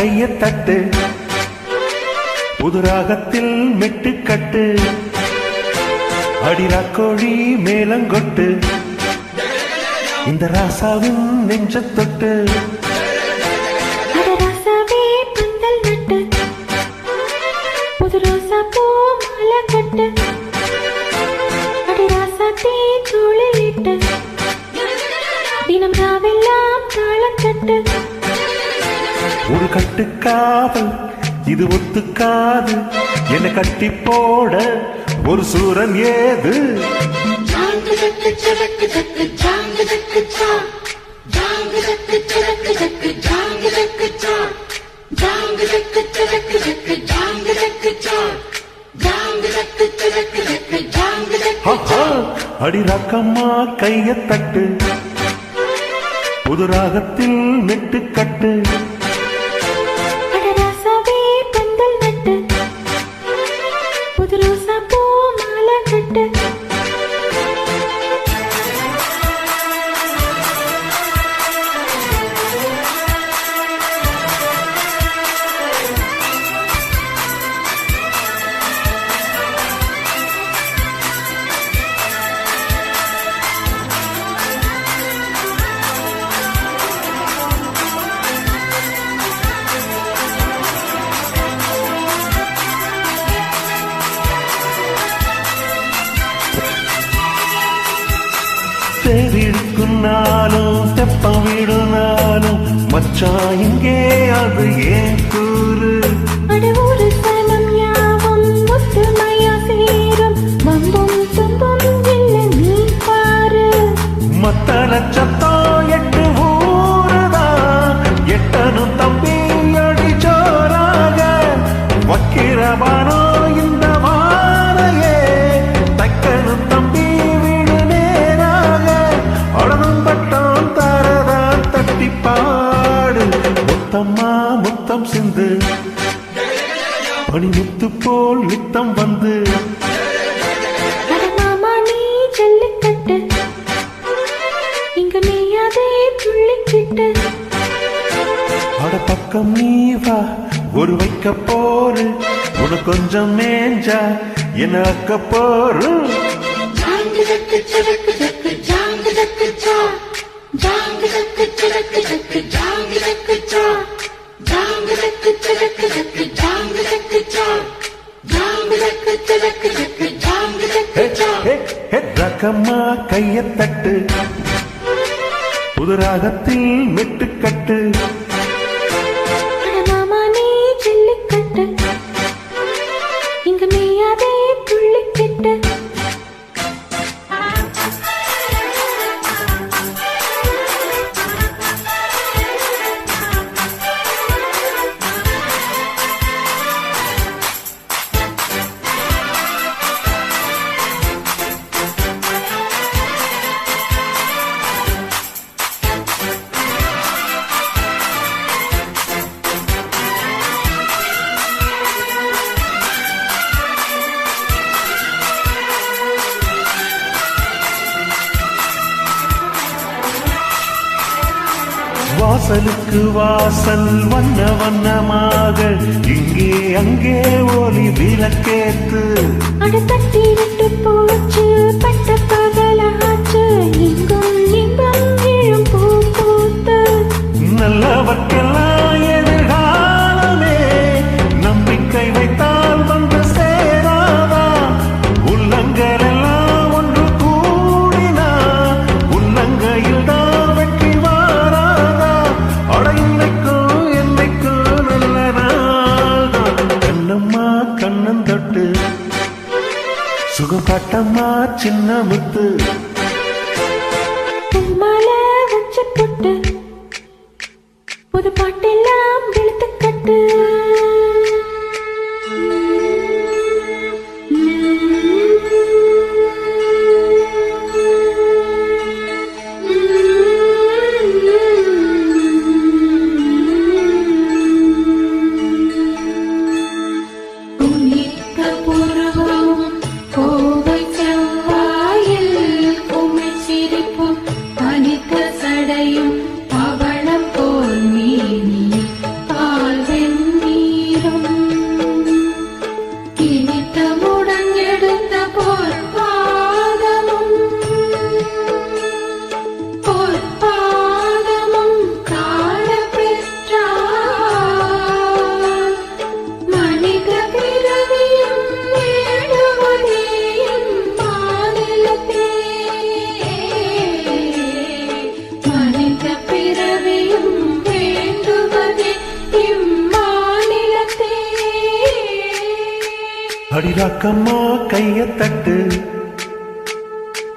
கைய தட்டு புதுராகத்தில் மெட்டுக்கட்டு அடிராக்கோழி மேலங்கொட்டு இந்த ராசாவின் நெஞ்ச தொட்டு புது ரோசா பூ மாலை கட்டு அடி ராசாத்தி தோளிலிட்டு தினம் ராவெல்லாம் தாளம் கட்டு ஒரு கட்டுக்காவல் இது ஒத்துக்காது என்ன கட்டி போட ஒரு சூரன் ஏது அடி ராக்கம்மா கைய தட்டு புது ராகத்தில் மெட்டுக்கட்டு புது ரோசா பூ மாலை கட்டு தேடிடுக்குன்னாலும் தெப்பம் விடுனாலும் மச்சான் இங்கே அது ஏன் கூறு ஒரு சனம் யாவும் ஒத்துமையா சேரும் வம்பும் தும்பும் இல்லை நீ பாரு மத்த லட்சத்தம் எட்டு ஊருதான் எட்டனும் தம்பி அடி ஜோராக வக்கிரபானோ இந்த வாரையே தக்கனும் தம்பி வீடு நேராக அடனும் பட்டம் தரதான் தட்டி பாடு முத்தம்மா முத்தம் சிந்து பனிமுத்து போல் நித்தம் வந்து மாமா நீ ஜல்லிக்கட்டு இங்க நீயாதே துள்ளிக்கிட்டு அட பக்கம் நீ வா ஒரு வைக்க போரு உன கொஞ்சம் மேஞ்சா என்ன அக்க போரு ரக்கம்மா கைய தட்டு புது ராகத்தில் மெட்டுக்கட்டு மாமா நீ ஜல்லிக்கட்டு இங்க நீயாதே துள்ளிக்கிட்டு வாசலுக்கு வாசல் வண்ண வண்ணமாக இங்கே அங்கே ஒளி விளக்கேத்து அடுத்தட்டி விட்டு போச்சு பட்ட பகலாச்சு இங்கும் இங்கும் விழும் பூ பூத்து நல்லவர்க்கெல்லாம் எதிர்காலமே நம்பிக்கை வைத்தால் வந்து சேராதா உள்ளங்கள் எல்லாம் ஒன்று கூடினா உள்ளங்கையில் தான் வெற்றி வாராதா அட இன்னைக்கும் என்னைக்கும் நல்ல நாள் கண்ணம்மா கண்ணன் தொட்டு சுகப்பட்டம்மா சின்ன முத்து மாலை வச்சு போட்டு புது பாட்டெல்லாம் வெளுத்து கட்டு கோவை செவ்வாயில் உமை சிரிப்பும் தனித்த சடையும் பவளம் போல் மீனி பால் அடிராக்கம்மா கைய தட்டு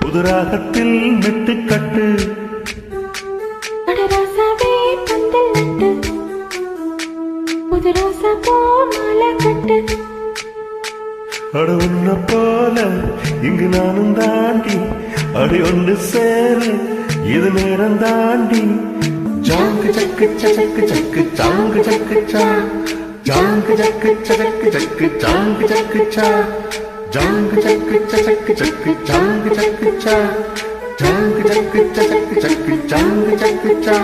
புதுராகத்தில் மெட்டுக்கட்டு அடராசாவே பந்தல் நட்டு புது ரோசா பூ மாலை கட்டு அட உன்ன போல இங்கு நானும் தாண்டி அடி ஒன்று சேரு இது நேரம் தாண்டி ஜாங்கு சக்கு சக்கு சக்கு ஜாங்கு சக்கு சா ஜாங்கு சக்கு சக்கு சக்கு ஜாங்கு சக்கு சா ஜாங்கு சக்கு சக்கு சக்கு ஜாங்கு சக்கு சா ஜாங்கு சக்கு சக்கு சக்கு ஜாங்கு சக்கு சா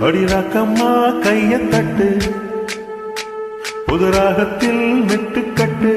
அடி ராக்கம்மா கைய தட்டு புதுராகத்தில் மெட்டுக்கட்டு